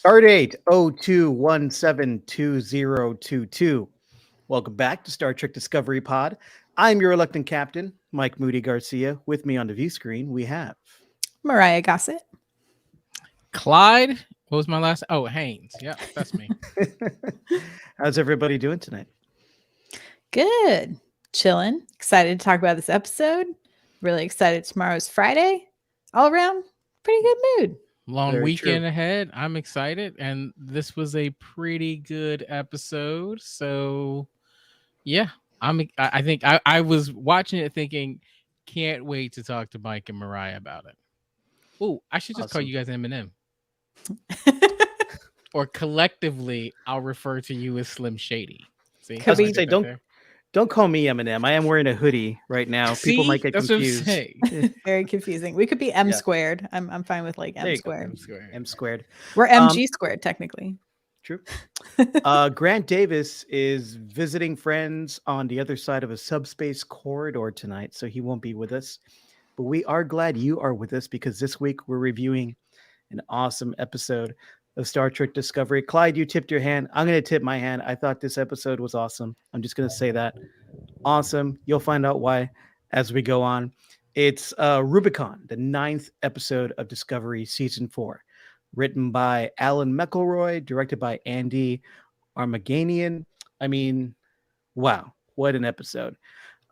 Stardate 02172022. Welcome back to Star Trek Discovery Pod. I'm your reluctant captain, Mike Moody Garcia. With me on the view screen, we have Mariah Gossett. Clyde. What was my last? Oh, Haynes. Yep, that's me. How's everybody doing tonight? Good. Chilling. Excited to talk about this episode. Really excited. Tomorrow's Friday. All around, pretty good mood. Long Very weekend true. ahead. I'm excited, and this was a pretty good episode. So, yeah, I think I was watching it thinking, can't wait to talk to Mike and Mariah about it. Oh, I should just call Awesome. you guys Eminem, or collectively, I'll refer to you as Slim Shady. See, Could how I be- did that there? Don't call me Eminem. I am wearing a hoodie right now. People might See, get that's confused. what I'm saying. Very confusing. We could be M Yeah. squared. I'm fine with like There M you go. squared. I'm square. M squared. We're MG squared technically. True. Grant Davis is visiting friends on the other side of a subspace corridor tonight, so he won't be with us. But we are glad you are with us because this week we're reviewing an awesome episode of Star Trek Discovery. Clyde, you tipped your hand. I'm going to tip my hand. I thought this episode was awesome. I'm just going to say that. Awesome. You'll find out why as we go on. It's Rubicon, the 9th episode of Discovery Season 4. Written by Alan McElroy, directed by Andy Armaganian. I mean, wow, what an episode.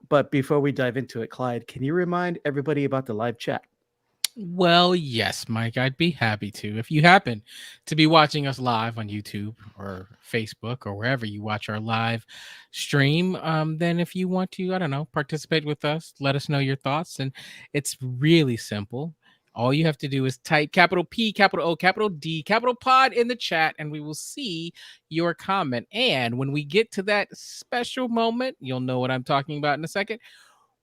But before we dive into it, Clyde, can you remind everybody about the live chat? Well, yes, Mike, I'd be happy to. If you happen to be watching us live on YouTube or Facebook or wherever you watch our live stream, then if you want to, I don't know, participate with us, let us know your thoughts. And it's really simple. All you have to do is type capital P, capital O, capital D, capital pod in the chat, and we will see your comment. And when we get to that special moment, you'll know what I'm talking about in a second.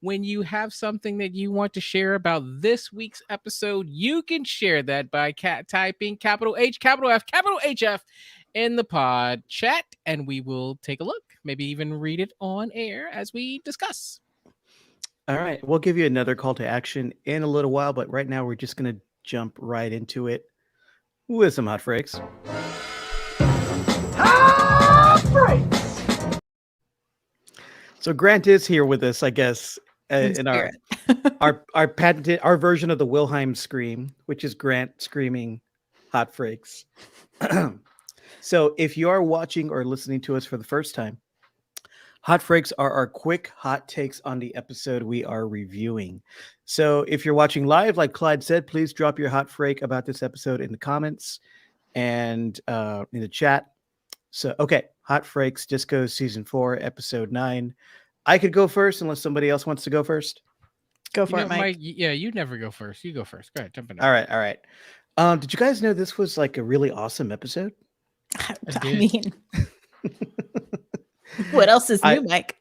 When you have something that you want to share about this week's episode, you can share that by typing capital H, capital F, capital HF in the pod chat, and we will take a look, maybe even read it on air as we discuss. All right, we'll give you another call to action in a little while, but right now we're just going to jump right into it with some hot freaks. Hot freaks! So Grant is here with us, I guess, in our spirit. our patented our version of the Wilhelm scream, which is Grant screaming hot freaks. So if you are watching or listening to us for the first time, hot freaks are our quick hot takes on the episode we are reviewing. So if you're watching live, like Clyde said, please drop your hot freak about this episode in the comments and in the chat. So, okay, hot freaks, Disco season 4, episode 9. I could go first unless somebody else wants to go first. Go for it, Mike. Yeah, you never go first. You go first. Go ahead, jump in. All right. Did you guys know this was like a really awesome episode? I mean, what else is new, Mike?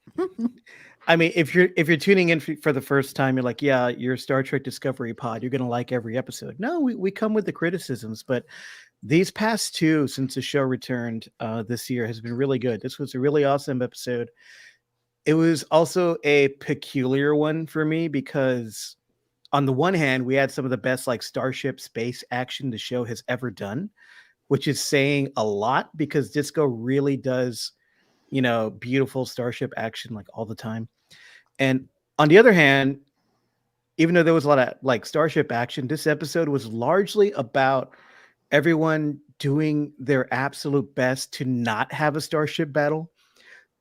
I mean, if you're tuning in for the first time, you're like, yeah, you're Star Trek Discovery Pod. You're gonna like every episode. No, we come with the criticisms, but these past two since the show returned this year has been really good. This was a really awesome episode. It was also a peculiar one for me because on the one hand, we had some of the best like starship space action the show has ever done, which is saying a lot because Disco really does, beautiful starship action like all the time. And on the other hand, even though there was a lot of like starship action, this episode was largely about everyone doing their absolute best to not have a starship battle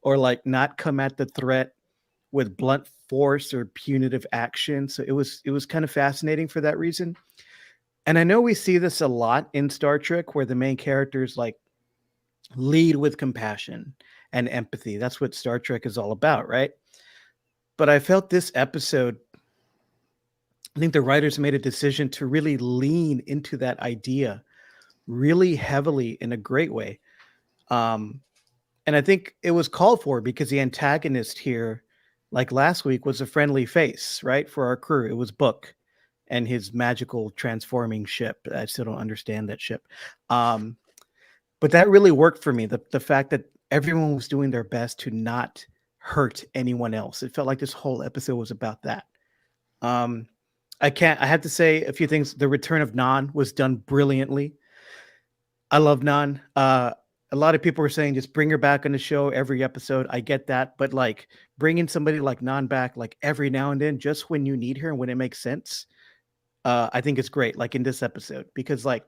or like not come at the threat with blunt force or punitive action. So it was kind of fascinating for that reason. And I know we see this a lot in Star Trek where the main characters like lead with compassion and empathy. That's what Star Trek is all about, right? But I felt this episode, I think the writers made a decision to really lean into that idea really heavily in a great way. And I think it was called for because the antagonist here, like last week, was a friendly face, right? For our crew. It was Book and his magical transforming ship. I still don't understand that ship. But that really worked for me. The fact that everyone was doing their best to not hurt anyone else. It felt like this whole episode was about that. I have to say a few things. The return of Nan was done brilliantly. I love Nan. A lot of people were saying just bring her back on the show every episode. I get that, but like bringing somebody like Nan back like every now and then, just when you need her and when it makes sense, I think it's great. Like in this episode, because like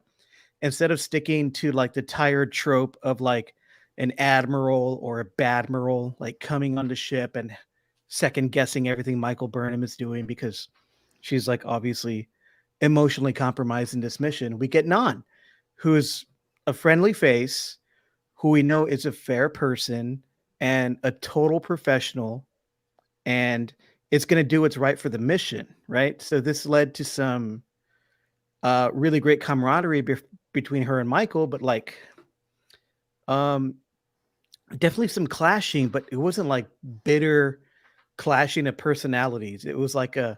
instead of sticking to like the tired trope of like an admiral or a badmiral like coming on the ship and second guessing everything Michael Burnham is doing because she's like obviously emotionally compromised in this mission, we get Nan, who's a friendly face, who we know is a fair person and a total professional, and it's going to do what's right for the mission, right? So this led to some really great camaraderie between her and Michael, but like um definitely some clashing, but it wasn't like bitter clashing of personalities. It was like a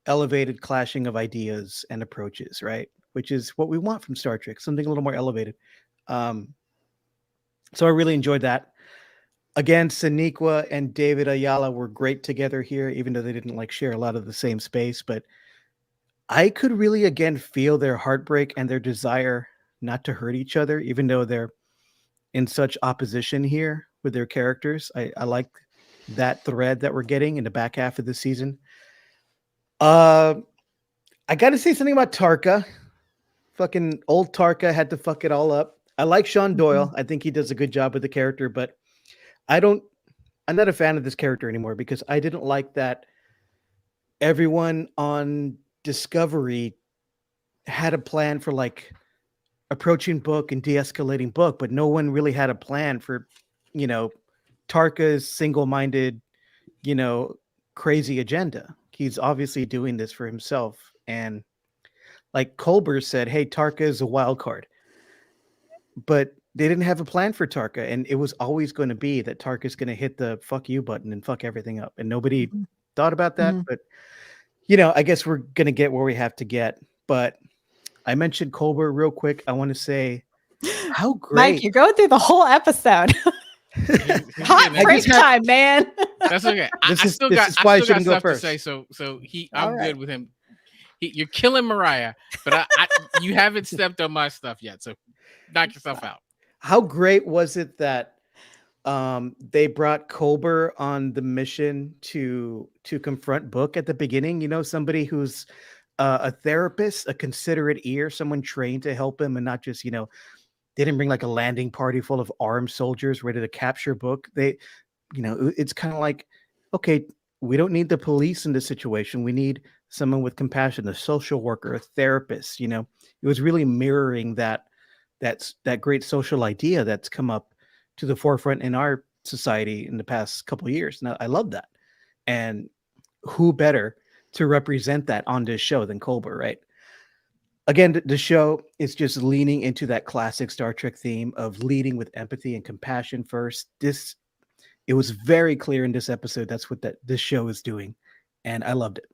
elevated clashing of ideas and approaches, right? Which is what we want from Star Trek, something a little more elevated. Um, so I really enjoyed that. Again, Sonequa and David Ayala were great together here, even though they didn't like share a lot of the same space. But I could really again feel their heartbreak and their desire not to hurt each other, even though they're in such opposition here with their characters. I like that thread that we're getting in the back half of the season. I got to say something about Tarka. Fucking old Tarka had to fuck it all up. I like Sean Doyle. I think he does a good job with the character, but I'm not a fan of this character anymore because I didn't like that everyone on Discovery had a plan for like approaching Book and de-escalating Book, but no one really had a plan for, you know, Tarka's single-minded, you know, crazy agenda. He's obviously doing this for himself. And like Colbert said, hey, Tarka is a wild card. But they didn't have a plan for Tarka. And it was always going to be that Tarka's going to hit the fuck you button and fuck everything up. And nobody thought about that. But, you know, I guess we're going to get where we have to get. But I mentioned Colbert real quick. I want to say how great. Mike, you're going through the whole episode. Hot break time, man. That's okay. I still got stuff to say. So I'm good with him. You're killing Mariah, but you haven't stepped on my stuff yet. So knock yourself out. How great was it that they brought Colbert on the mission to confront Book at the beginning? You know, somebody who's a therapist, a considerate ear, someone trained to help him, and not just, you know, they didn't bring like a landing party full of armed soldiers ready to capture Book. They, you know, it's kind of like, okay, we don't need the police in this situation. We need someone with compassion, a social worker, a therapist. You know, it was really mirroring that great social idea that's come up to the forefront in our society in the past couple of years. Now, I love that. And who better to represent that on this show than Colbert, right? Again, the show is just leaning into that classic Star Trek theme of leading with empathy and compassion first. It was very clear in this episode. That's what this show is doing. And I loved it.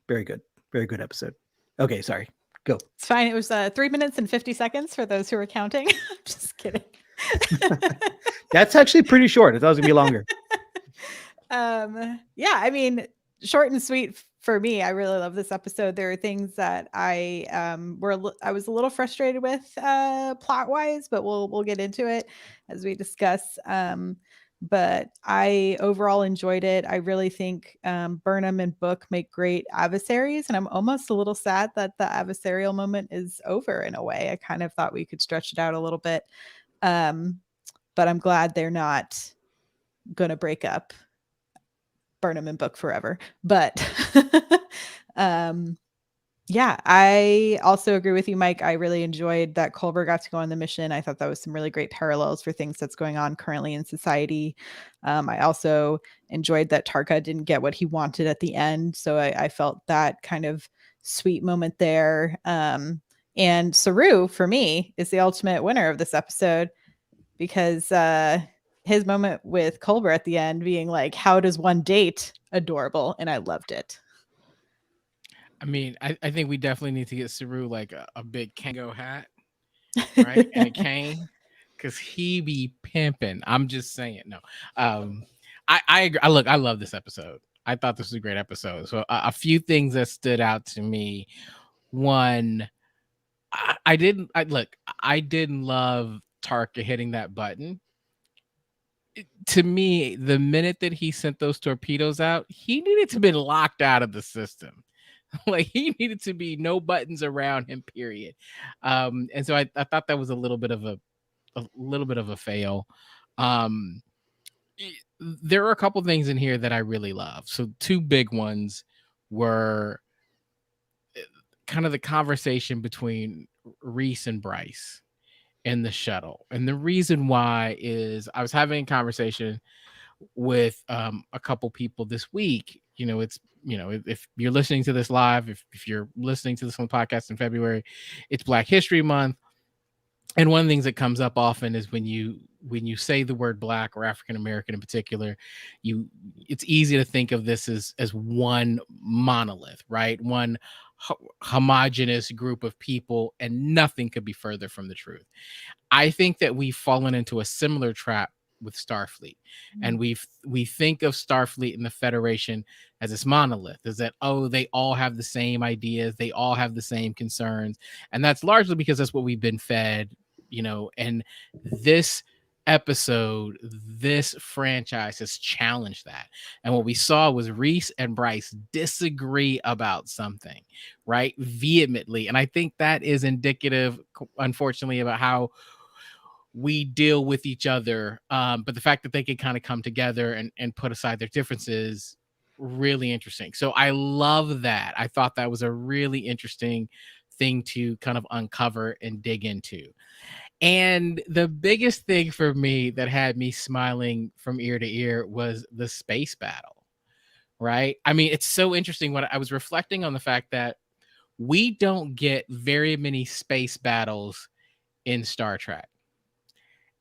Very good. Very good episode. Okay, sorry. Go. It's fine. It was 3 minutes and 50 seconds for those who were counting. I'm just kidding. That's actually pretty short. I thought it was gonna be longer. Yeah, I mean, short and sweet for me. I really love this episode. There are things that I was a little frustrated with plot wise, but we'll get into it as we discuss. But I overall enjoyed it. I really think Burnham and Book make great adversaries, and I'm almost a little sad that the adversarial moment is over in a way. I kind of thought we could stretch it out a little bit, but I'm glad they're not going to break up Burnham and Book forever. But yeah, I also agree with you, Mike. I really enjoyed that Culber got to go on the mission. I thought that was some really great parallels for things that's going on currently in society. I also enjoyed that Tarka didn't get what he wanted at the end. So I felt that kind of sweet moment there. And Saru, for me, is the ultimate winner of this episode because his moment with Culber at the end being like, how does one date? Adorable. And I loved it. I mean, I think we definitely need to get Saru like a big Kango hat, right? And a cane, because he be pimping. I'm just saying. No, I agree. I love this episode. I thought this was a great episode. So a few things that stood out to me. One, I didn't. I look. I didn't love Tarka hitting that button. To me, the minute that he sent those torpedoes out, he needed to be locked out of the system. Like he needed to be no buttons around him. Period. And so I thought that was a little bit of a fail. Um, there are a couple things in here that I really love. So two big ones were kind of the conversation between Reese and Bryce in the shuttle. And the reason why is I was having a conversation with a couple people this week. It's if you're listening to this live, if you're listening to this on the podcast in February, it's Black History Month. And one of the things that comes up often is when you say the word Black or African American in particular, it's easy to think of this as one monolith, right? One homogenous group of people, and nothing could be further from the truth. I think that we've fallen into a similar trap with Starfleet, and we think of Starfleet and the Federation as this monolith, is that, oh, they all have the same ideas, they all have the same concerns, and that's largely because that's what we've been fed, and this episode, this franchise has challenged that. And what we saw was Reese and Bryce disagree about something, right, vehemently, and I think that is indicative, unfortunately, about how we deal with each other. But the fact that they can kind of come together and put aside their differences, really interesting. So I love that. I thought that was a really interesting thing to kind of uncover and dig into. And the biggest thing for me that had me smiling from ear to ear was the space battle, right? I mean, it's so interesting when I was reflecting on the fact that we don't get very many space battles in Star Trek.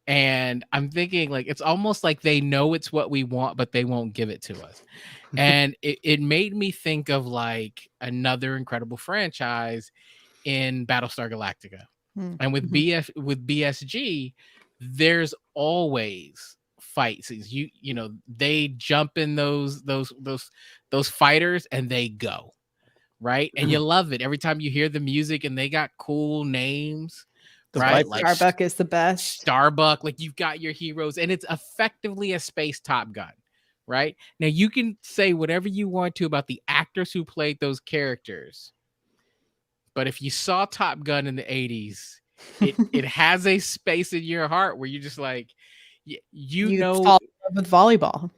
And I'm thinking, like, it's almost like they know it's what we want, but they won't give it to us. And it made me think of like another incredible franchise in Battlestar Galactica. And with BSG, there's always fight scenes. They jump in those fighters and they go, right? And you love it every time you hear the music, and they got cool names. Right, like Starbuck is the best. Starbuck, like you've got your heroes, and it's effectively a space Top Gun. Right now, you can say whatever you want to about the actors who played those characters, but if you saw Top Gun in the 80s, it has a space in your heart where you're just like, you fall in love with volleyball.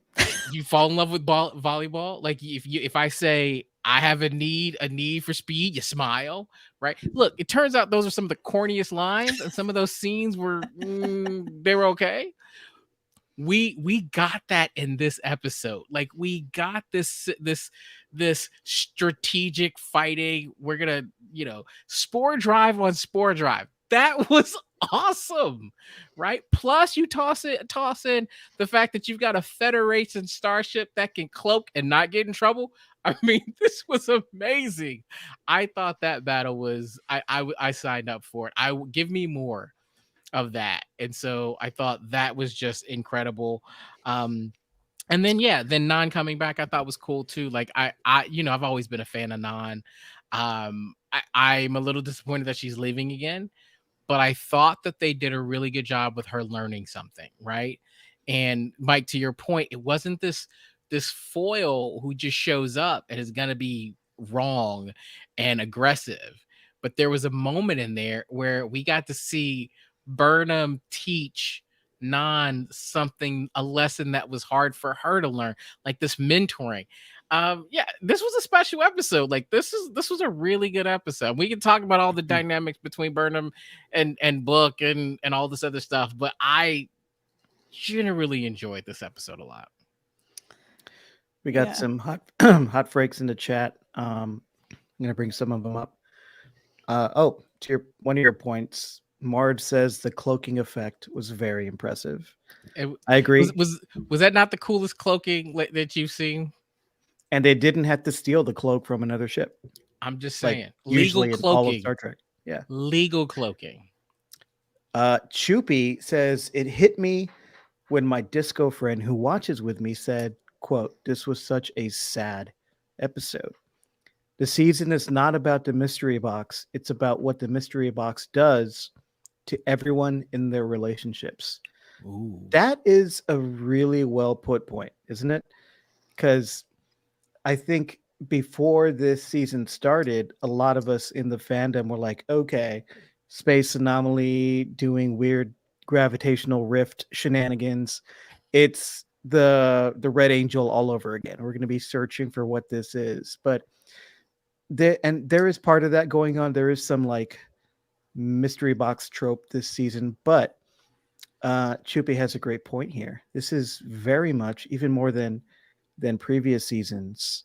You fall in love with volleyball. Like if I say I have a need for speed, you smile, right? Look, it turns out those are some of the corniest lines, and some of those scenes were they were okay. We got that in this episode. Like we got this strategic fighting. We're gonna spore drive on spore drive. That was awesome, right? Plus you toss in the fact that you've got a Federation starship that can cloak and not get in trouble. I mean, this was amazing. I thought that battle was I signed up for it. Give me more of that. And so I thought that was just incredible. And then Non coming back I thought was cool too. Like I've always been a fan of Non. I'm a little disappointed that she's leaving again, but I thought that they did a really good job with her learning something, right? And Mike, to your point, it wasn't this foil who just shows up and is going to be wrong and aggressive. But there was a moment in there where we got to see Burnham teach Non something, a lesson that was hard for her to learn, like this mentoring. This was a special episode. Like this was a really good episode. We can talk about all the dynamics between Burnham and Book and all this other stuff, but I generally enjoyed this episode a lot. We got some hot frakes in the chat. I'm gonna bring some of them up. To one of your points, Marge says the cloaking effect was very impressive. I agree. Was that not the coolest cloaking that you've seen? And they didn't have to steal the cloak from another ship. I'm just saying, like legal cloaking. All of Star Trek. Yeah, legal cloaking. Choopy says it hit me when my disco friend who watches with me said, "quote This was such a sad episode." The season is not about the mystery box. It's about what the mystery box does to everyone in their relationships. Ooh. That is a really well put point, isn't it? Because I think before this season started, a lot of us in the fandom were like, okay, space anomaly doing weird gravitational rift shenanigans. It's the Red Angel all over again. We're going to be searching for what this is. But there is part of that going on. There is some like mystery box trope this season, but Chupi has a great point here. This is very much, even more than previous seasons,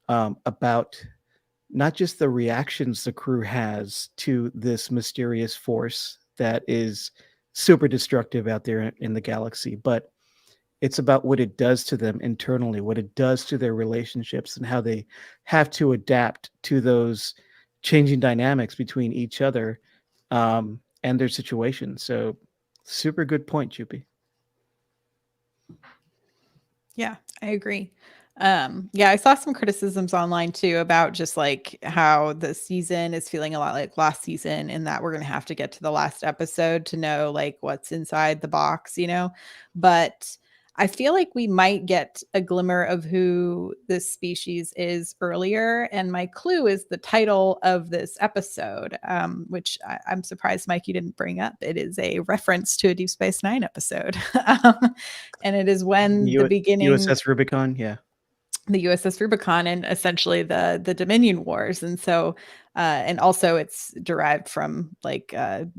about not just the reactions the crew has to this mysterious force that is super destructive out there in the galaxy, but it's about what it does to them internally, what it does to their relationships, and how they have to adapt to those changing dynamics between each other and their situation. So, super good point, Chupi. Yeah, I agree. Yeah, I saw some criticisms online too about just like how the season is feeling a lot like last season, and that we're gonna have to get to the last episode to know like what's inside the box, you know. But I feel like we might get a glimmer of who this species is earlier, and my clue is the title of this episode, which I'm surprised, Mike, you didn't bring up. It is a reference to a Deep Space Nine episode, and it is when the beginning USS Rubicon, yeah. the USS Rubicon and essentially the Dominion Wars. And so and also it's derived from like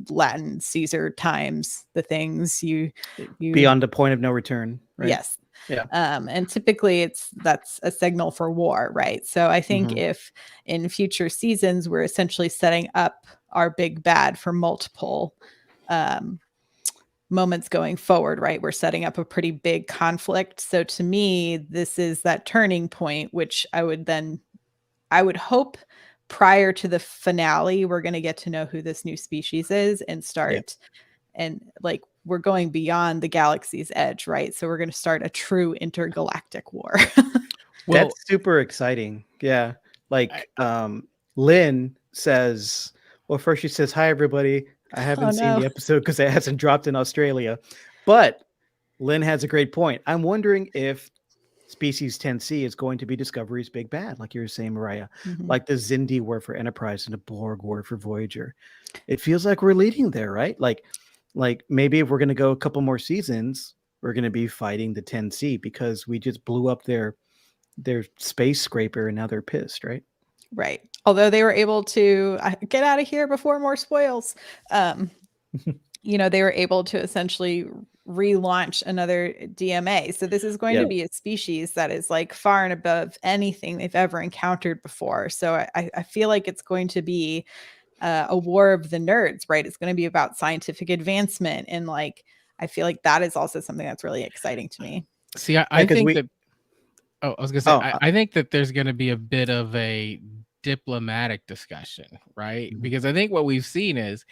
Latin Caesar times, the things you Beyond the point of no return, right? Yes. Yeah. And typically that's a signal for war, right? So I think Mhm. if in future seasons we're essentially setting up our big bad for multiple moments going forward, right? We're setting up a pretty big conflict. So to me, this is that turning point, which I would hope prior to the finale, we're going to get to know who this new species is and start and like we're going beyond the galaxy's edge, right? So we're going to start a true intergalactic war. Well, That's super exciting. Yeah. Like Lynn says, well, first she says, "Hi everybody. I haven't Oh, seen the no. episode because it hasn't dropped in Australia." But Lynn has a great point. I'm wondering if Species 10C is going to be Discovery's big bad, like you were saying, Mariah. Mhm. Like the Xindi were for Enterprise and the Borg were for Voyager. It feels like we're leading there, right? Like maybe if we're going to go a couple more seasons, we're going to be fighting the 10C because we just blew up their space scraper and now they're pissed, right? Right. Although they were able to get out of here before more spoils. They were able to essentially relaunch another DMA. So this is going to be a species that is like far and above anything they've ever encountered before. So I feel like it's going to be a war of the nerds, right? It's going to be about scientific advancement. And like, I feel like that is also something that's really exciting to me. see, I think that. Oh, I was gonna say, I think that there's gonna be a bit of a diplomatic discussion, right? Mhm. Because I think what we've seen is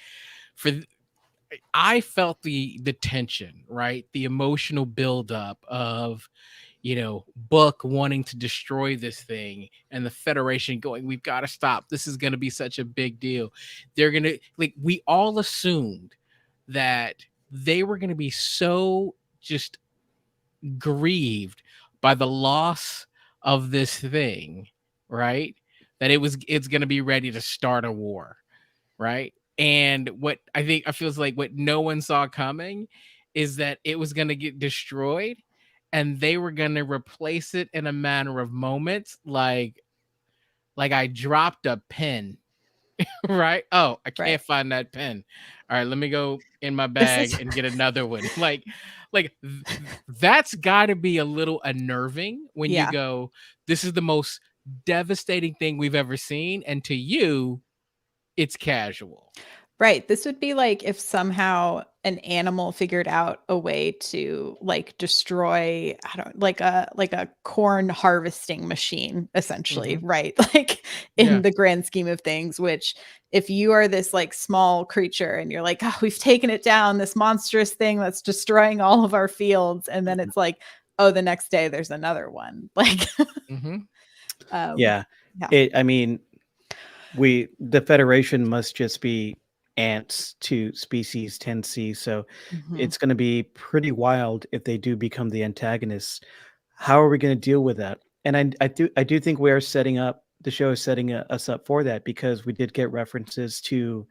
I felt the tension, right? The emotional buildup of Book wanting to destroy this thing and the Federation going, we've got to stop. This is going to be such a big deal. They're going to, like, we all assumed that they were going to be so just grieved by the loss of this thing, right? That it's going to be ready to start a war, right? And what I feels like what no one saw coming is that it was going to get destroyed and they were going to replace it in a matter of moments, like I dropped a pen. Right? Oh, I can't find that pen. All right, let me go in my bag and get another one. That's got to be a little unnerving when you go, this is the most devastating thing we've ever seen, and to you it's casual. Right. This would be like if somehow an animal figured out a way to like destroy, like a corn harvesting machine, essentially, right? Like in the grand scheme of things, which if you are this like small creature and you're like, oh, we've taken it down, this monstrous thing that's destroying all of our fields, and then it's like, oh, the next day there's another one. Like yeah. Yeah. I mean, the Federation must just be ants to species 10C, so Mhm. it's going to be pretty wild if they do become the antagonists. How are we going to deal with that? And I do think we are setting up the show is setting us up for that, because we did get references to,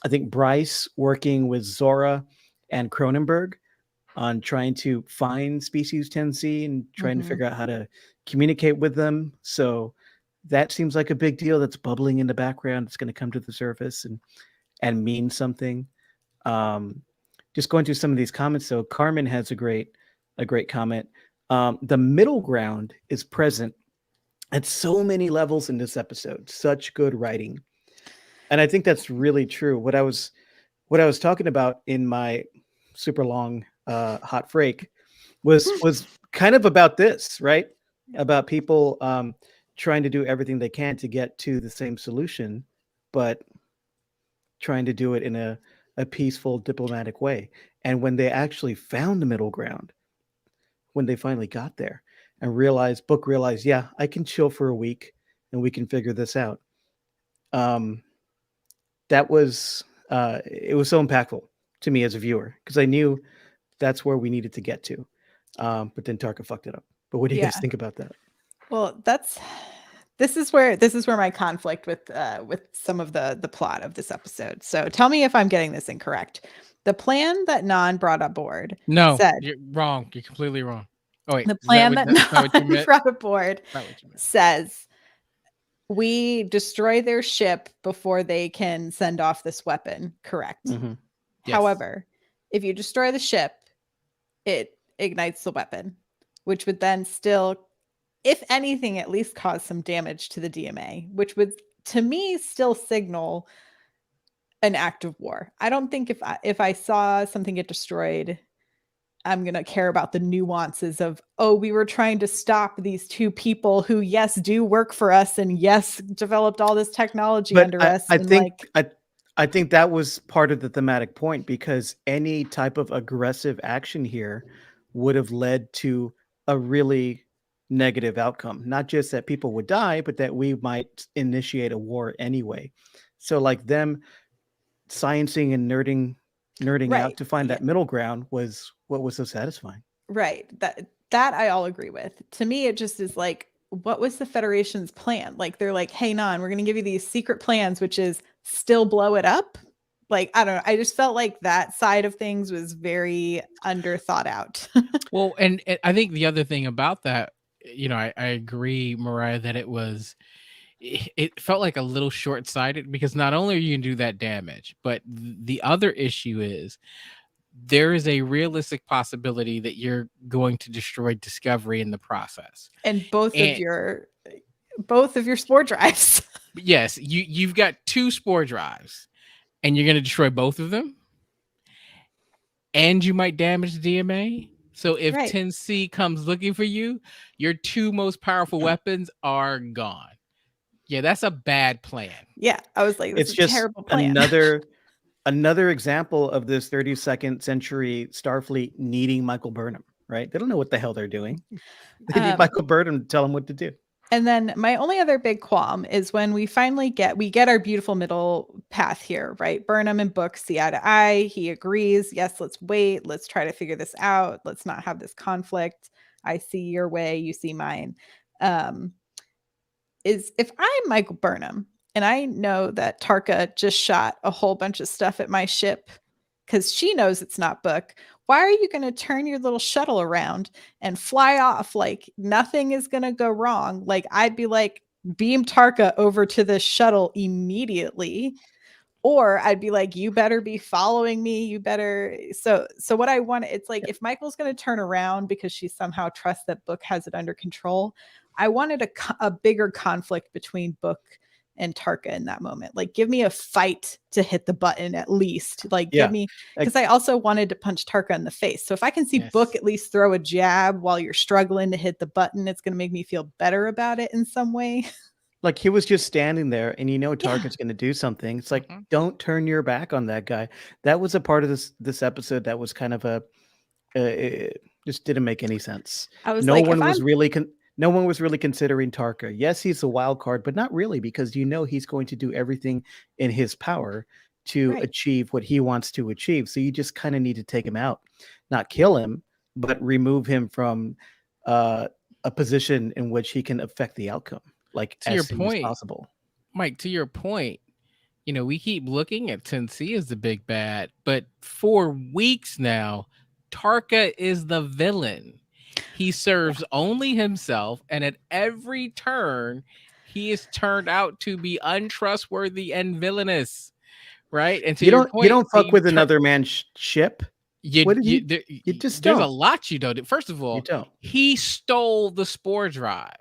I think, Bryce working with Zora and Cronenberg on trying to find species 10C and trying to Mhm. figure out how to communicate with them. So that seems like a big deal that's bubbling in the background. It's going to come to the surface and mean something. Um, just going through some of these comments, though, Carmen has a great comment. The middle ground is present at so many levels in this episode. Such good writing, and I think that's really true. What I was talking about in my super long hot freak was kind of about this, right? About people trying to do everything they can to get to the same solution, but trying to do it in a peaceful, diplomatic way. And when they actually found the middle ground, when they finally got there and realized, yeah, I can chill for a week and we can figure this out. Um, that was it was so impactful to me as a viewer, because I knew that's where we needed to get to. But then Tarka fucked it up. But what do you guys Yeah. think about that? Well, this is where my conflict with some of the plot of this episode. So tell me if I'm getting this incorrect. The plan that Non brought aboard No, said you're wrong. You're completely wrong. Oh wait, the is that plan what that that's not what you Non meant? brought aboard Not what you meant. says we destroy their ship before they can send off this weapon. Correct. Mhm. Yes. However, if you destroy the ship, it ignites the weapon, which would then still, if anything, at least cause some damage to the DMA, which would, to me, still signal an act of war. I don't think if I saw something get destroyed, I'm going to care about the nuances of, oh, we were trying to stop these two people who, yes, do work for us and yes, developed all this technology But under I, us. I And think like, I think that was part of the thematic point, because any type of aggressive action here would have led to a really negative outcome. Not just that people would die, but that we might initiate a war anyway. So like them sciencing and nerding out right. to find Yeah. that middle ground was what was so satisfying. Right. That I all agree with. To me, it just is like, what was the Federation's plan? Like they're like, hey, Non, we're gonna give you these secret plans, which is still blow it up. Like, I don't know. I just felt like that side of things was very under thought out. Well, and I think the other thing about that, I agree, Mariah, that it felt like a little short-sighted, because not only are you gonna do that damage, but the other issue is there is a realistic possibility that you're going to destroy Discovery in the process. And both of And your spore drives. yes, you've got 2 spore drives, and you're gonna destroy both of them, and you might damage the DMA. So if Right. 10C comes looking for you, your 2 most powerful weapons are gone. Yeah, that's a bad plan. Yeah. I was like, this It's is a just terrible plan. another example of this 32nd century Starfleet needing Michael Burnham, right? They don't know what the hell they're doing. They need Michael Burnham to tell them what to do. And then my only other big qualm is when we finally get our beautiful middle path here, right? Burnham and Book see eye to eye. He agrees. Yes, let's wait. Let's try to figure this out. Let's not have this conflict. I see your way. You see mine. Is if I'm Michael Burnham and I know that Tarka just shot a whole bunch of stuff at my ship because she knows it's not Book. Why are you going to turn your little shuttle around and fly off like nothing is going to go wrong? Like I'd be like, beam Tarka over to the shuttle immediately. Or I'd be like, you better be following me. You better. So what I want, it's like if Michael's going to turn around because she somehow trusts that Book has it under control, I wanted a bigger conflict between Book and Tarka in that moment. Like, give me a fight to hit the button at least. Like, give me, because I also wanted to punch Tarka in the face. So if I can see Book at least throw a jab while you're struggling to hit the button, it's going to make me feel better about it in some way. Like he was just standing there, and Tarka's going to do something. It's like, don't turn your back on that guy. That was a part of this episode that was kind of it just didn't make any sense. I was No like, one was really No one was really considering Tarka. Yes, he's a wild card, but not really, because you know he's going to do everything in his power to Right. achieve what he wants to achieve. So you just kind of need to take him out, not kill him, but remove him from uh, a position in which he can affect the outcome, like To as your soon as point, possible. Mike, to your point, we keep looking at Tennessee as the big bad, but for weeks now, Tarka is the villain. He Yeah. serves only himself, and at every turn, he is turned out to be untrustworthy and villainous. Right, and to your You point, don't fuck with another man's ship. What did he? You just there's a don't. lot you don't do. First of You all, don't. he stole the spore drive.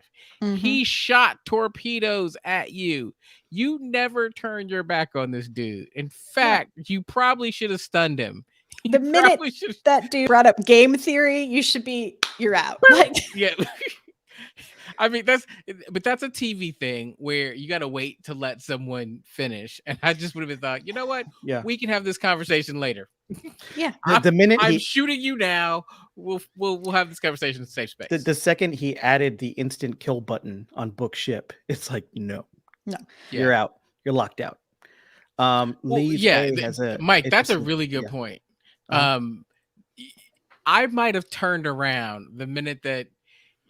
Mm-hmm. He shot torpedoes at you. You never turn your back on this dude. In Yeah. fact, you probably should have stunned him. The You minute probably should. that dude brought up game theory, you're out. Like, Yeah. I mean, that's a TV thing where you got to wait to let someone finish. And I just would have thought, you know what? Yeah. We can have this conversation later. yeah. The minute I'm he shooting you now. We'll have this conversation in safe space. the second he added the instant kill button on book ship, it's like no, No. you're out. You're locked out. Well, Lee's yeah, A has a Mike, that's a interesting. really good Yeah. point. Uh-huh. I might have turned around the minute that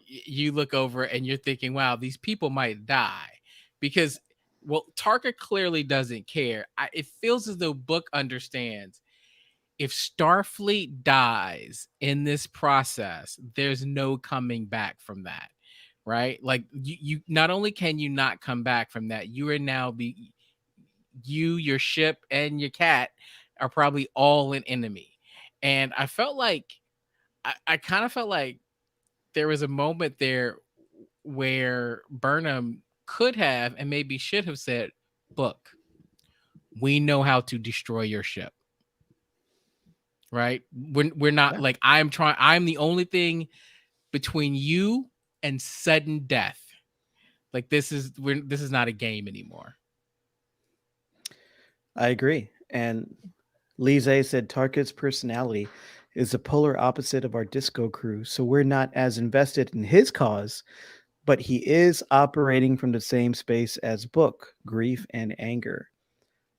you look over and you're thinking, wow, these people might die. Because, well, Tarka clearly doesn't care. It feels as though Book understands if Starfleet dies in this process, there's no coming back from that. Right? Like, you not only can you not come back from that, you are now your ship, and your cat are probably all an enemy. And I felt like I kind of felt like there was a moment there where Burnham could have and maybe should have said, Book, we know how to destroy your ship. Right? We're not like I'm the only thing between you and sudden death. Like this is not a game anymore. I agree. And Lise said Tarka's personality is the polar opposite of our disco crew, so we're not as invested in his cause, but he is operating from the same space as Book, grief and anger.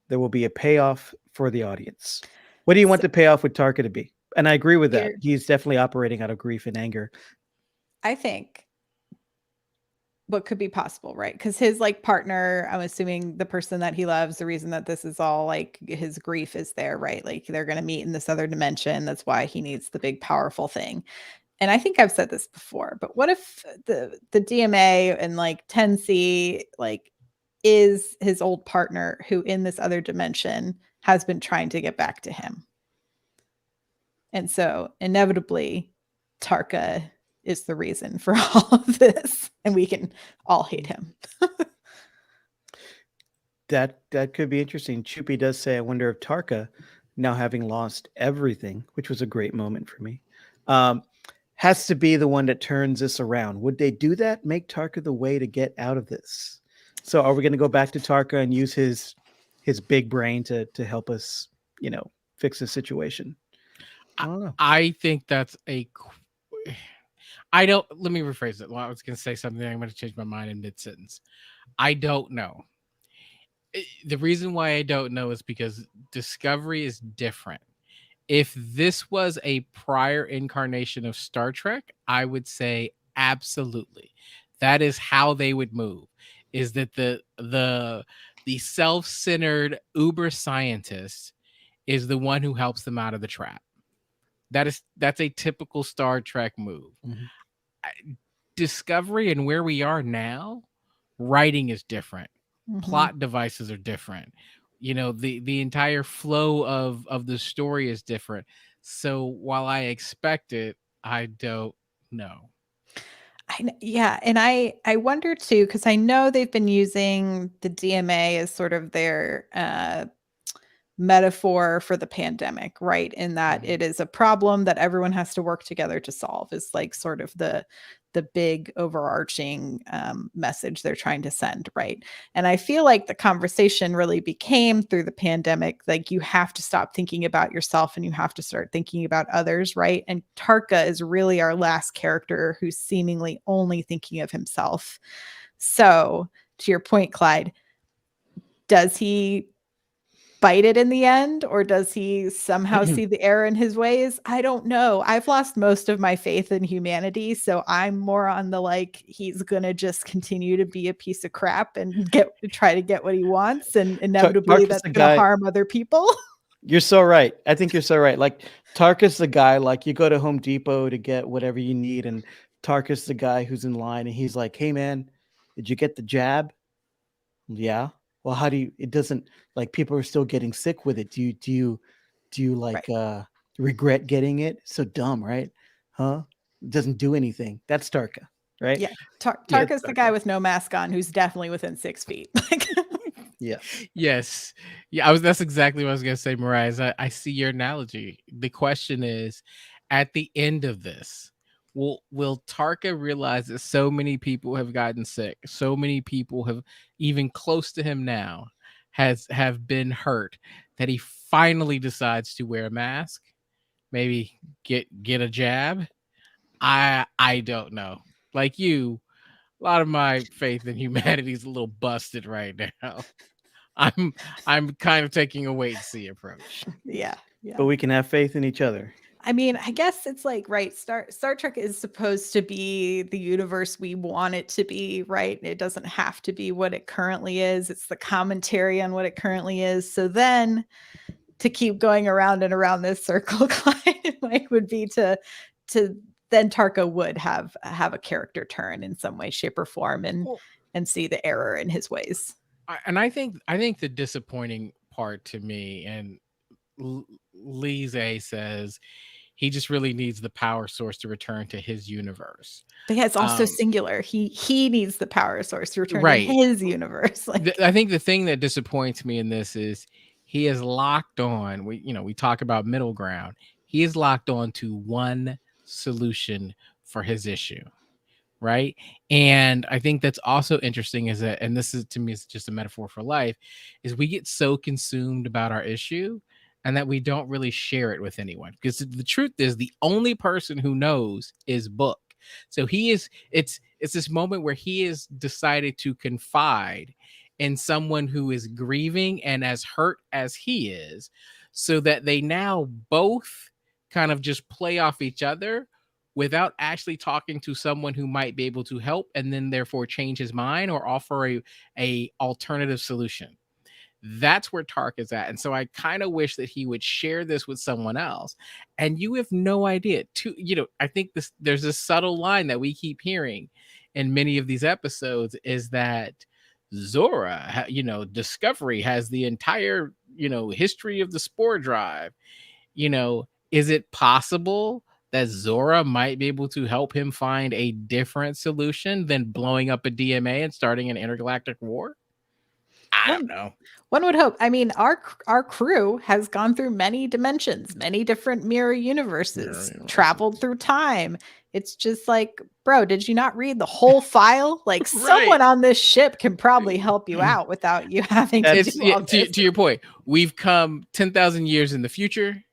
There will be a payoff for the audience. What do you want the payoff with Tarka to be? And I agree with that. He's definitely operating out of grief and anger. I think what could be possible, right? Because his partner, I'm assuming the person that he loves, the reason that this is all his grief is there, right? Like they're going to meet in this other dimension. That's why he needs the big, powerful thing. And I think I've said this before, but what if the DMA and 10C is his old partner who in this other dimension has been trying to get back to him? And so inevitably Tarka is the reason for all of this, and we can all hate him. That could be interesting. Chupi does say, I wonder if Tarka, now having lost everything, which was a great moment for me, has to be the one that turns this around. Would they do that? Make Tarka the way to get out of this? So are we going to go back to Tarka and use his big brain to help us, fix the situation? I don't know. I think that's I don't. Let me rephrase it. Well, I was going to say something. I'm going to change my mind in mid sentence. I don't know. The reason why I don't know is because Discovery is different. If this was a prior incarnation of Star Trek, I would say absolutely. That is how they would move. Is that the self-centered uber scientist is the one who helps them out of the trap. That's a typical Star Trek move. Mhm. Discovery and where we are now, writing is different. Mm-hmm. Plot devices are different. The entire flow of the story is different. So while I expect it, I don't know. Yeah, and I wonder too, because I know they've been using the DMA as sort of their metaphor for the pandemic, right? In that it is a problem that everyone has to work together to solve. Is sort of the the big overarching message they're trying to send, right? And I feel like the conversation really became through the pandemic, like you have to stop thinking about yourself and you have to start thinking about others, right? And Tarka is really our last character who's seemingly only thinking of himself. So, to your point, Clyde, does he bite it in the end, or does he somehow see the error in his ways? I don't know. I've lost most of my faith in humanity, so I'm more on the like he's gonna just continue to be a piece of crap and try to get what he wants, and inevitably Tarkus that's the gonna guy. harm other people. You're so right. I think you're so right. Like Tarkus the guy, like you go to Home Depot to get whatever you need, and Tarkus the guy who's in line, and he's like, "Hey man, did you get the jab?" Yeah. Well, how do you? It doesn't like people are still getting sick with it. Do you like Right. regret getting it? So dumb, right? Huh? It doesn't do anything. That's Tarka, right? Yeah. Yeah, it's Tarka's the guy Tarka. with no mask on who's definitely within 6 feet. Like, Yes. Yes. Yeah, that's exactly what I was gonna say, Mariah. I see your analogy. The question is, at the end of this, will Tarka realize that so many people have gotten sick, so many people have even close to him now have been hurt, that he finally decides to wear a mask, maybe get a jab? I don't know. Like you, a lot of my faith in humanity is a little busted right now. I'm I'm kind of taking a wait and see approach. yeah. Yeah. But we can have faith in each other. I mean, I guess it's like, right, Star Trek is supposed to be the universe we want it to be, right? It doesn't have to be what it currently is. It's the commentary on what it currently is. So then to keep going around and around this circle, Clyde, like would be to then Tarka would have a character turn in some way, shape, or form, Well, and see the error in his ways. I think the disappointing part to me, and Lise says he just really needs the power source to return to his universe. But yeah, it's also Um, singular. He needs the power source to return to right. his universe. Like, I think the thing that disappoints me in this is he is locked on. We talk about middle ground. He is locked on to one solution for his issue, right? And I think that's also interesting is that, and this is to me, it's just a metaphor for life, is we get so consumed about our issue and that we don't really share it with anyone. Because the truth is, the only person who knows is Book. So it's this moment where he has decided to confide in someone who is grieving and as hurt as he is, so that they now both kind of just play off each other without actually talking to someone who might be able to help and then therefore change his mind or offer a alternative solution. That's where Tark is at. And so I kind of wish that he would share this with someone else. And you have no idea. I think there's this subtle line that we keep hearing in many of these episodes is that Zora, Discovery has the entire, history of the spore drive. Is it possible that Zora might be able to help him find a different solution than blowing up a DMA and starting an intergalactic war? I don't one know. one would hope. I mean, our crew has gone through many dimensions, many different mirror universes, traveled through time. It's just like, bro, did you not read the whole file? Like, Right. someone on this ship can probably help you out without you having to It's do all this. to your point. We've come 10,000 years in the future,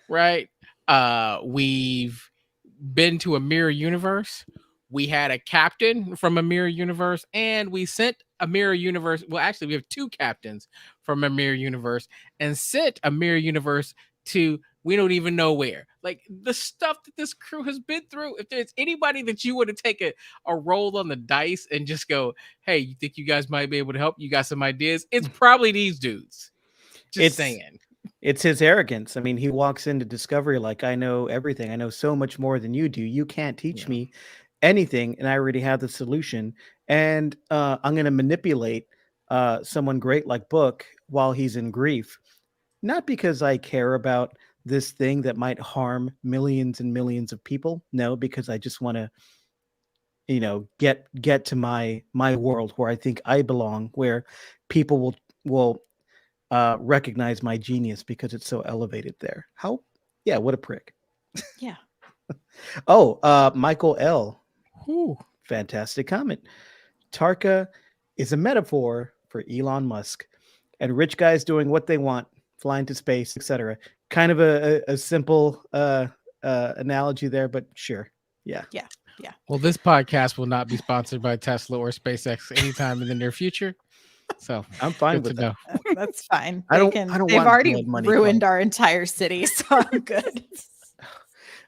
right? We've been to a mirror universe. We had a captain from a mirror universe, and we sent a mirror universe. Well, actually, we have two captains from a mirror universe and sent a mirror universe to we don't even know where. Like the stuff that this crew has been through. If there's anybody that you want to take a roll on the dice and just go, hey, you think you guys might be able to help? You got some ideas? It's probably these dudes. Just It's saying. it's his arrogance. I mean, he walks into Discovery like, I know everything. I know so much more than you do. You can't teach Yeah. me anything, and I already have the solution. And I'm going to manipulate someone great like Book while he's in grief, not because I care about this thing that might harm millions and millions of people. No, because I just want to, get to my world where I think I belong, where people will recognize my genius because it's so elevated there. Yeah, what a prick. Yeah. Oh, Michael L. Whew. Fantastic comment. Tarka is a metaphor for Elon Musk and rich guys doing what they want, flying to space, etc. Kind of a simple analogy there, but sure. Yeah. Yeah. Yeah. Well, this podcast will not be sponsored by Tesla or SpaceX anytime in the near future. So I'm fine good to with that. know. That's fine. I They don't they've want already blood money, ruined Clyde. our entire city, so I'm good.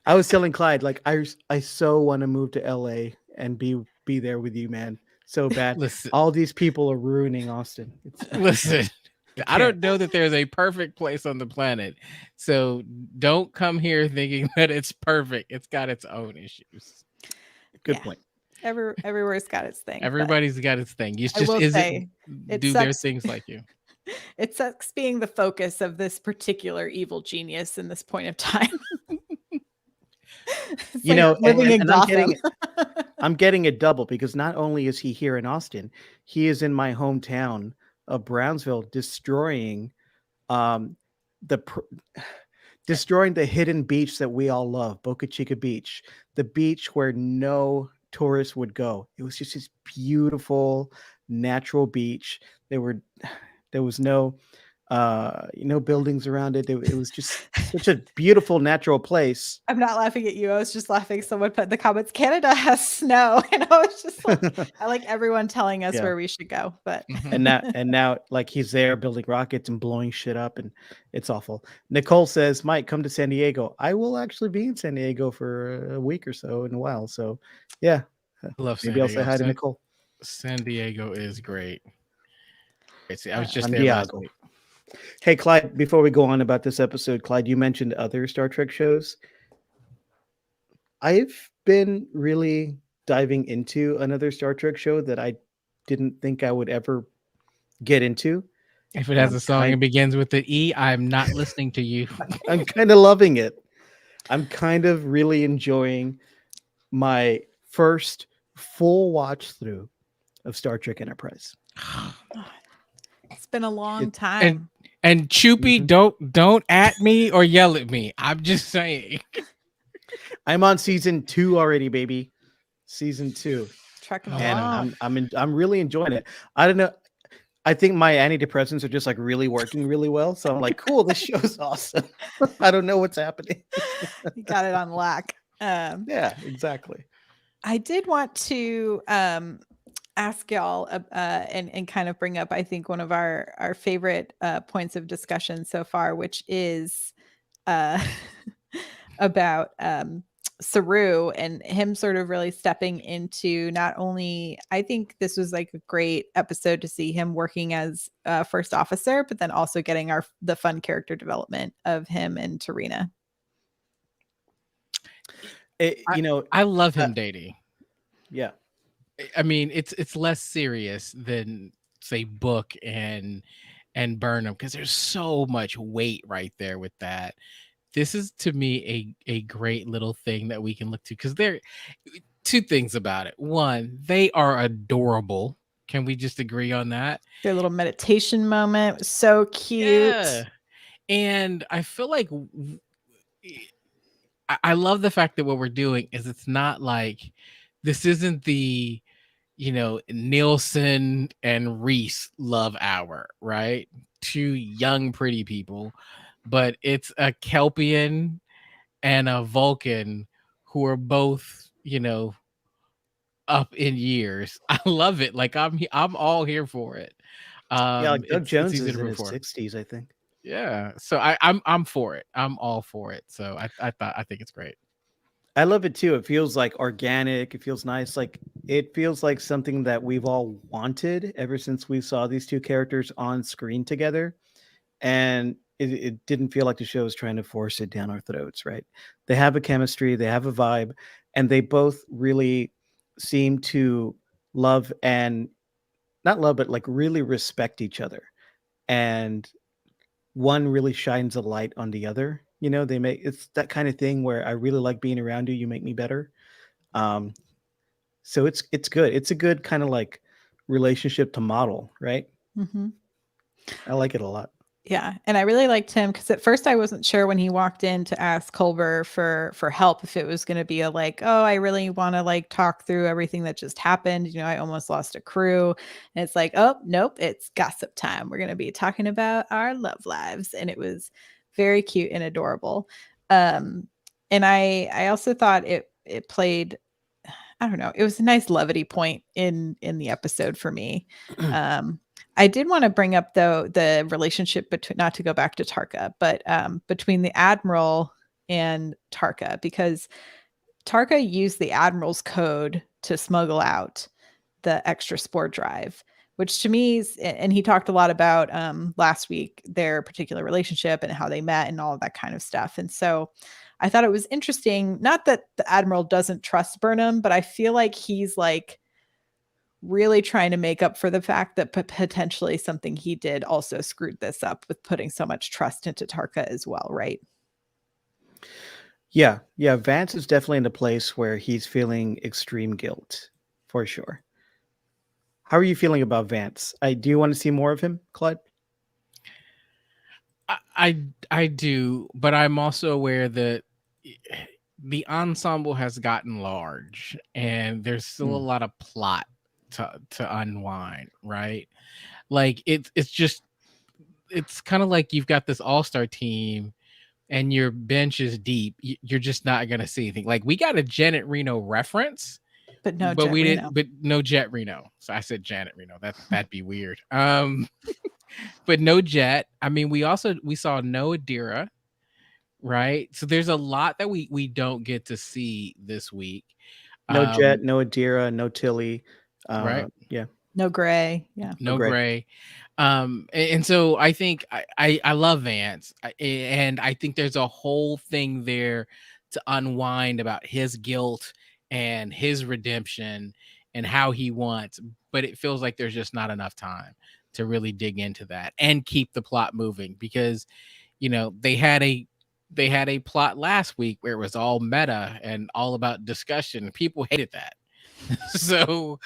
I was telling Clyde, like, I so want to move to LA and be there with you, man. So bad. Listen, All these people are ruining Austin. listen. I I can't. don't know that there's a perfect place on the planet. So don't come here thinking that it's perfect. It's got its own issues. Good Yeah. point. Everywhere's got its thing. but Everybody's got its thing. It I just will isn't say, it do their sucks. things like you. It sucks being the focus of this particular evil genius in this point of time. It's You like know, living in and Gotham. I'm getting it double because not only is he here in Austin, he is in my hometown of Brownsville, destroying um the pr- destroying the hidden beach that we all love, Boca Chica Beach, the beach where no tourist would go. It was just this beautiful natural beach. There were there was no buildings around it. It was just such a beautiful natural place. I'm not laughing at you. I was just laughing. Someone put in the comments, Canada has snow. And I was just like, I like everyone telling us Yeah. where we should go. But Mhm. And now like he's there building rockets and blowing shit up, and it's awful. Nicole says, Mike, come to San Diego. I will actually be in San Diego for a week or so in a while. So yeah, I love San maybe I'll say Diego. hi to Nicole. San Diego is great. See, I was just San there last Diego. week. Hey, Clyde, before we go on about this episode, Clyde, you mentioned other Star Trek shows. I've been really diving into another Star Trek show that I didn't think I would ever get into. If it And has a song and begins with the E, I'm not listening to you. I'm kind of loving it. I'm kind of really enjoying my first full watch through of Star Trek Enterprise. it's been a long It- time. And Choopy, Mhm. don't at me or yell at me. I'm just saying. I'm on season 2 already, baby. Season 2. Trucking And along. I'm really enjoying it. I don't know. I think my antidepressants are just like really working really well. So I'm like, cool, this show's awesome. I don't know what's happening. You got it on lock. Yeah, exactly. I did want to ask y'all and kind of bring up, I think, one of our favorite points of discussion so far, which is about Saru and him sort of really stepping into not only, I think this was like a great episode to see him working as first officer, but then also getting the fun character development of him and Tarina. I love him dating. Yeah. I mean, it's less serious than say Book and Burnham because there's so much weight right there with that. This is to me a great little thing that we can look to because there two things about it. One, they are adorable. Can we just agree on that? Their little meditation moment was so cute. Yeah. And I feel like I love the fact that what we're doing is it's not like this isn't the Nielsen and Reese love hour, right? Two young pretty people, but it's a Kelpian and a Vulcan who are both, up in years. I love it. Like I'm all here for it. Yeah, like Doug It's Jones easy is to in root his for. 60s, I think. Yeah. So I'm for it. I'm all for it. So I think it's great. I love it too. It feels like organic. It feels nice. Like it feels like something that we've all wanted ever since we saw these two characters on screen together. And it didn't feel like the show was trying to force it down our throats, right? They have a chemistry, they have a vibe, and they both really seem to love and not love, but like really respect each other. And one really shines a light on the other. They make it's that kind of thing where I really like being around you. You make me better. Um, so it's good. It's a good kind of like relationship to model, right? Mm-hmm. I like it a lot. Yeah, and I really liked him because at first I wasn't sure when he walked in to ask Culber for help if it was going to be a like, oh, I really want to like talk through everything that just happened. You know, I almost lost a crew, and it's like, oh, nope, it's gossip time. We're going to be talking about our love lives, and it was very cute and adorable. Um, and I also thought it played, I don't know, it was a nice levity point in the episode for me. Um, I did want to bring up though the relationship between, not to go back to Tarka, but between the Admiral and Tarka, because Tarka used the Admiral's code to smuggle out the extra spore drive, which to me is, and he talked a lot about last week their particular relationship and how they met and all of that kind of stuff. And so I thought it was interesting, not that the Admiral doesn't trust Burnham, but I feel like he's like really trying to make up for the fact that potentially something he did also screwed this up with putting so much trust into Tarka as well, right? Yeah, yeah. Vance is definitely in a place where he's feeling extreme guilt, for sure. How are you feeling about Vance? Do you want to see more of him, Clyde? I do, but I'm also aware that the ensemble has gotten large and there's still a lot of plot to unwind, right? Like it's kind of like you've got this all-star team and your bench is deep. You're just not gonna see anything. Like we got a Janet Reno reference, But no but Jet we Reno. didn't. But no Jet Reno. So I said Janet Reno. That'd be weird. But no Jet. I mean, we saw no Adira, right? So there's a lot that we don't get to see this week. No Jet, no Adira, no Tilly. Right. Yeah. No Gray. Yeah. No Gray. And so I think I love Vance, and I think there's a whole thing there to unwind about his guilt and his redemption and how he wants, but it feels like there's just not enough time to really dig into that and keep the plot moving, because they had a plot last week where it was all meta and all about discussion. People hated that. So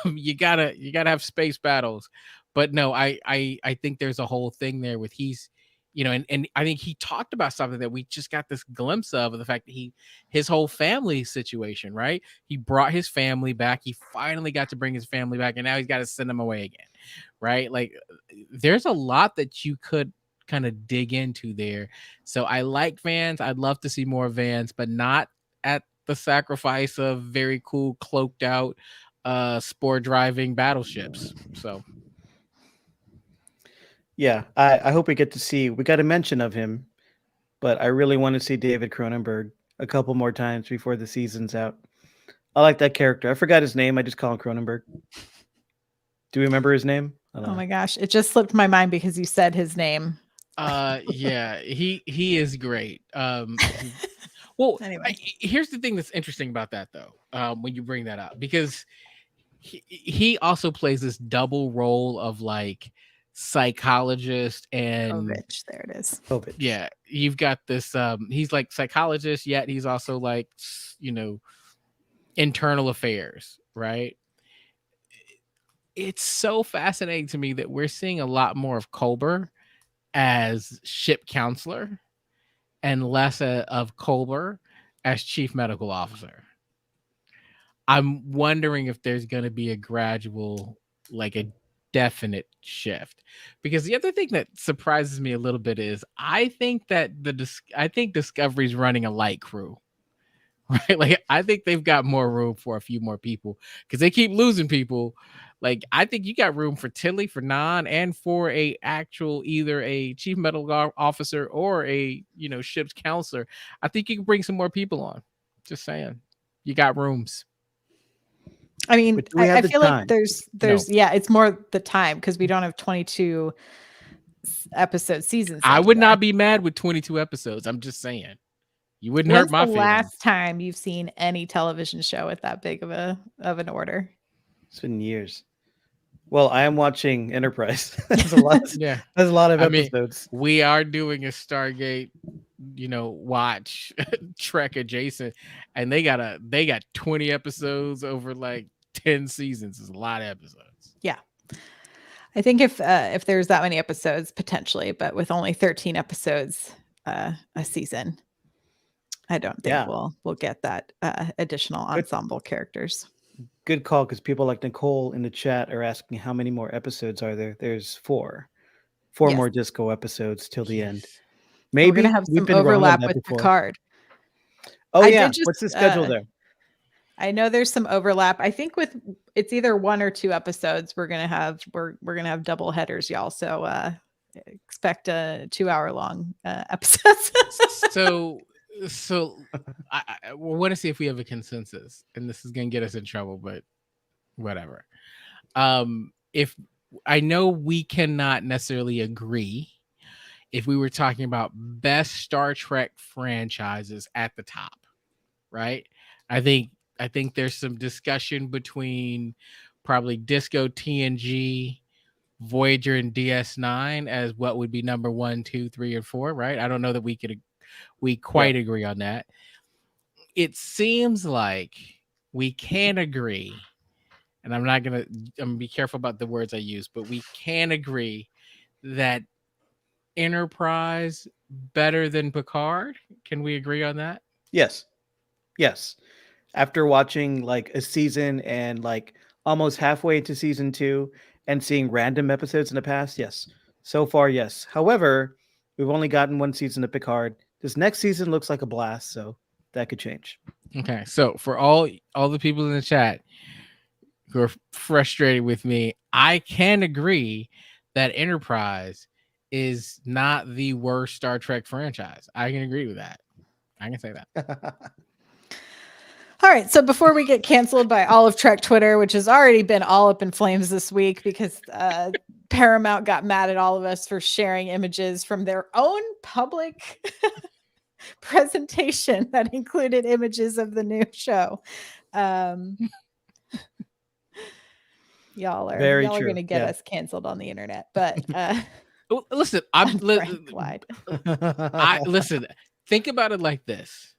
you gotta have space battles. But no, I think there's a whole thing there with and I think he talked about something that we just got this glimpse of the fact that his whole family situation, right? He brought his family back. He finally got to bring his family back, and now he's got to send them away again, right? Like there's a lot that you could kind of dig into there. So I like Vans. I'd love to see more Vans, but not at the sacrifice of very cool cloaked out spore driving battleships. So Yeah, I hope we get to see. We got a mention of him, but I really want to see David Cronenberg a couple more times before the season's out. I like that character. I forgot his name. I just call him Cronenberg. Do you remember his name? Oh my gosh, it just slipped my mind because you said his name. Yeah, he is great. Well, Anyway. Here's the thing that's interesting about that though, when you bring that up, because he also plays this double role of like psychologist and Povich, there it is. Povich. Yeah, you've got this he's like psychologist, yet he's also like internal affairs, right? It's so fascinating to me that we're seeing a lot more of Culber as ship counselor and less of Culber as chief medical officer. I'm wondering if there's going to be a gradual, like a definite shift, because the other thing that surprises me a little bit is I think that I think Discovery's running a light crew, right? Like I think they've got more room for a few more people because they keep losing people. Like I think you got room for Tilly, for Nan, and for a actual either a chief medical officer or a ship's counselor. I think you can bring some more people on. Just saying, you got rooms. I mean, I feel like there's No. yeah, it's more the time because we don't have 22 episode seasons. I would not be mad with 22 episodes. I'm just saying. You wouldn't hurt my feelings. Last time you've seen any television show with that big of an order? It's been years. Well, I am watching Enterprise. There's a lot. Yeah, there's a lot of episodes. We are doing a Stargate, watch Trek adjacent, and they got 20 episodes over like 10 seasons. It's a lot of episodes. Yeah. I think if there's that many episodes, potentially, but with only 13 episodes a season, I don't think Yeah. we'll get that additional Good. ensemble characters. Good call, because people like Nicole in the chat are asking how many more episodes are there. There's 4 Yes. more disco episodes till the end. We're gonna Maybe have we've some been wrong on overlap that with before. Picard. Oh I yeah, did what's the just schedule there? I know there's some overlap. I think with it's either 1 or 2 episodes we're gonna have double headers, y'all. So expect a 2-hour long episodes. So I want to see if we have a consensus, and this is gonna get us in trouble, but whatever. If I know we cannot necessarily agree if we were talking about best Star Trek franchises at the top, right? I think there's some discussion between probably Disco, TNG, Voyager, and DS9 as what would be number 1, 2, 3, and 4, right? I don't know that we quite agree on that. It seems like we can agree, and I'm gonna be careful about the words I use, but we can agree that Enterprise better than Picard. Can we agree on that? Yes. After watching like a season and like almost halfway into season 2 and seeing random episodes in the past, yes. So far, yes. However, we've only gotten 1 season of Picard. This next season looks like a blast, so that could change. Okay, so for all the people in the chat who are frustrated with me, I can agree that Enterprise is not the worst Star Trek franchise. I can agree with that. I can say that. All right. So before we get canceled by all of Trek Twitter, which has already been all up in flames this week because Paramount got mad at all of us for sharing images from their own public presentation that included images of the new show. Y'all are going to get us canceled on the internet, but listen, listen, think about it like this.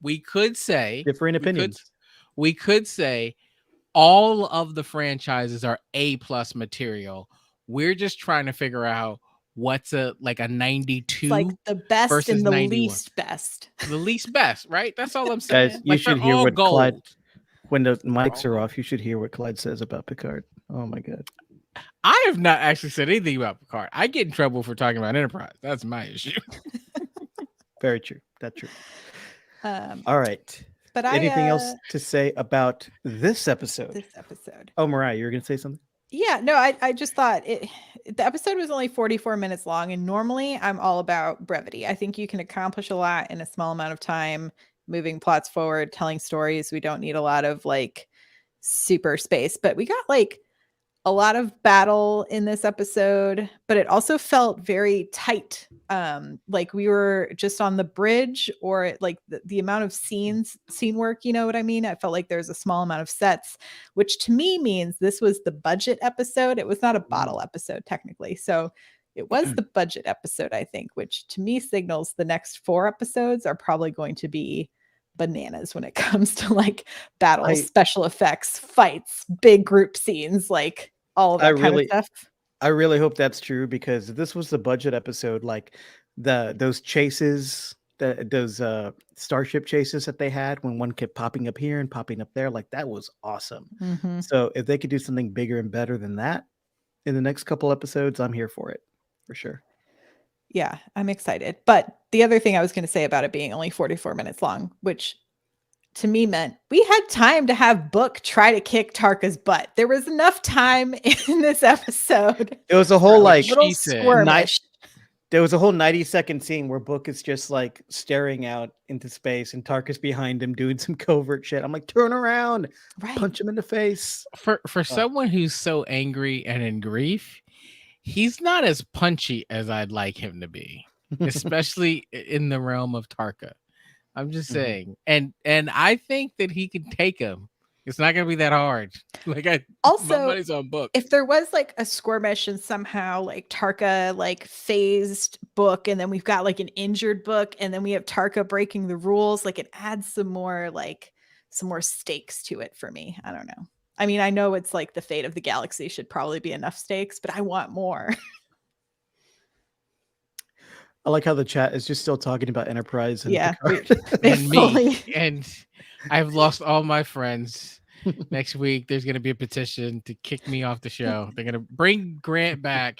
We could say different opinions. We could say all of the franchises are A+ material. We're just trying to figure out what's a 92. It's like the best versus and the 91. least best. The least best, right? That's all I'm saying. Guys, you should hear what gold. Clyde, when the mics are off, you should hear what Clyde says about Picard. Oh my god. I have not actually said anything about Picard. I get in trouble for talking about Enterprise. That's my issue. Very true. That's true. All right. But anything else to say about this episode? Oh, Mariah, you were going to say something? Yeah, no, I just thought the episode was only 44 minutes long, and normally I'm all about brevity. I think you can accomplish a lot in a small amount of time, moving plots forward, telling stories. We don't need a lot of super space, but we got a lot of battle in this episode, but it also felt very tight. Like we were just on the bridge, or the amount of scene work, you know what I mean? I felt like there's a small amount of sets, which to me means this was the budget episode. It was not a bottle episode technically. So it was the budget episode, I think, which to me signals the next 4 episodes are probably going to be bananas when it comes to battles, special effects, fights, big group scenes, all of that kind of stuff. I really hope that's true, because if this was the budget episode, those chases, those starship chases that they had when one kept popping up here and popping up there, that was awesome. Mm-hmm. So if they could do something bigger and better than that in the next couple episodes, I'm here for it, for sure. Yeah, I'm excited. But the other thing I was going to say about it being only 44 minutes long, which to me meant we had time to have Book try to kick Tarka's butt. There was enough time in this episode. It was a whole little skirmish. There was a whole 90-second scene where Book is just staring out into space and Tarka's behind him doing some covert shit. I'm like, turn around, punch him in the face. For someone who's so angry and in grief, he's not as punchy as I'd like him to be, especially in the realm of Tarka. I'm just saying. And I think that he can take him. It's not going to be that hard. Also, my money's on Book. If there was a skirmish and somehow Tarka phased Book, and then we've got an injured Book, and then we have Tarka breaking the rules, it adds some more stakes to it for me. I don't know. I mean, I know it's like the fate of the galaxy should probably be enough stakes, but I want more. I like how the chat is just still talking about Enterprise and Yeah, Picard. they And me. fully- And I've lost all my friends. Next week, there's going to be a petition to kick me off the show. They're going to bring Grant back,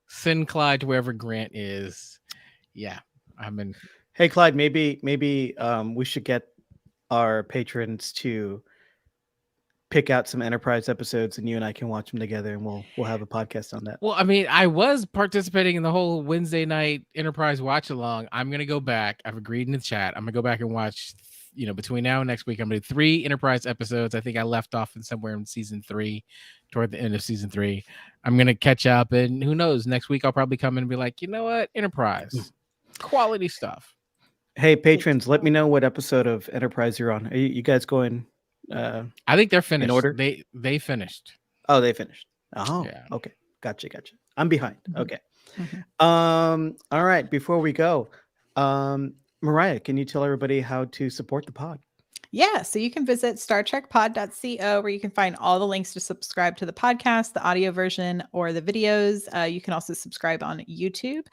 send Clyde to wherever Grant is. Yeah, I'm in. Hey, Clyde, maybe we should get our patrons to pick out some Enterprise episodes, and you and I can watch them together, and we'll have a podcast on that. Well, I mean, I was participating in the whole Wednesday night Enterprise watch along. I'm going to go back. I've agreed in the chat. I'm going to go back and watch, between now and next week, I'm going to do 3 Enterprise episodes. I think I left off in somewhere in season 3, toward the end of season 3. I'm going to catch up, and who knows, next week I'll probably come in and be like, you know what, Enterprise, quality stuff. Hey, patrons, let me know what episode of Enterprise you're on. Are you guys going? I think they're finished. In order? They finished. Oh, they finished. Oh, Yeah. okay. Gotcha. I'm behind. Mhm. Okay. Mhm. All right. Before we go, Mariah, can you tell everybody how to support the pod? Yeah, so you can visit StarTrekPod.co where you can find all the links to subscribe to the podcast, the audio version, or the videos. You can also subscribe on YouTube.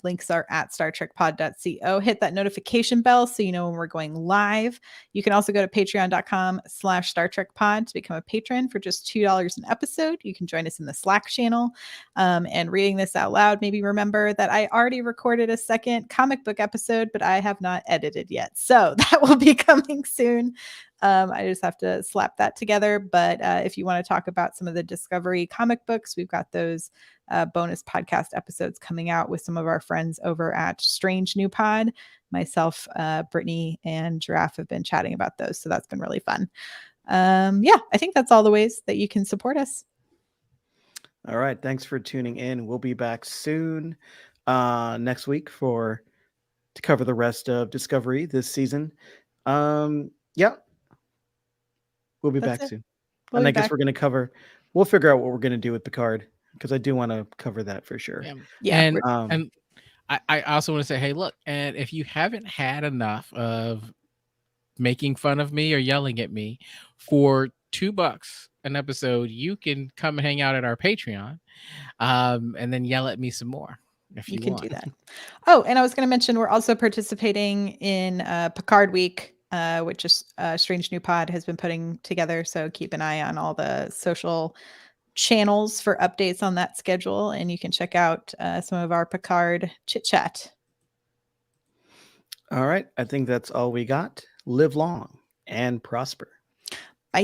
Links are at StarTrekPod.co. Hit that notification bell so you know when we're going live. You can also go to patreon.com/StarTrekPod to become a patron for just $2 an episode. You can join us in the Slack channel. And reading this out loud, maybe remember that I already recorded a second comic book episode, but I have not edited yet. So that will be coming soon. I just have to slap that together. But if you want to talk about some of the Discovery comic books, we've got those bonus podcast episodes coming out with some of our friends over at Strange New Pod. Myself, Brittany, and Giraffe have been chatting about those. So that's been really fun. Yeah, I think that's all the ways that you can support us. All right. Thanks for tuning in. We'll be back soon next week to cover the rest of Discovery this season. Yeah. We'll be That's back it. soon. We'll And be I guess back. we'll figure out what we're going to do with Picard, because I do want to cover that for sure. Yeah, And we're- and I also want to say, hey, look, and if you haven't had enough of making fun of me or yelling at me, for $2 an episode, you can come and hang out at our Patreon, and then yell at me some more if you can want. do that. Oh, and I was going to mention we're also participating in Picard Week, which is Strange New Pod has been putting together. So keep an eye on all the social channels for updates on that schedule, and you can check out some of our Picard chit chat. All right. I think that's all we got. Live long and prosper. Bye.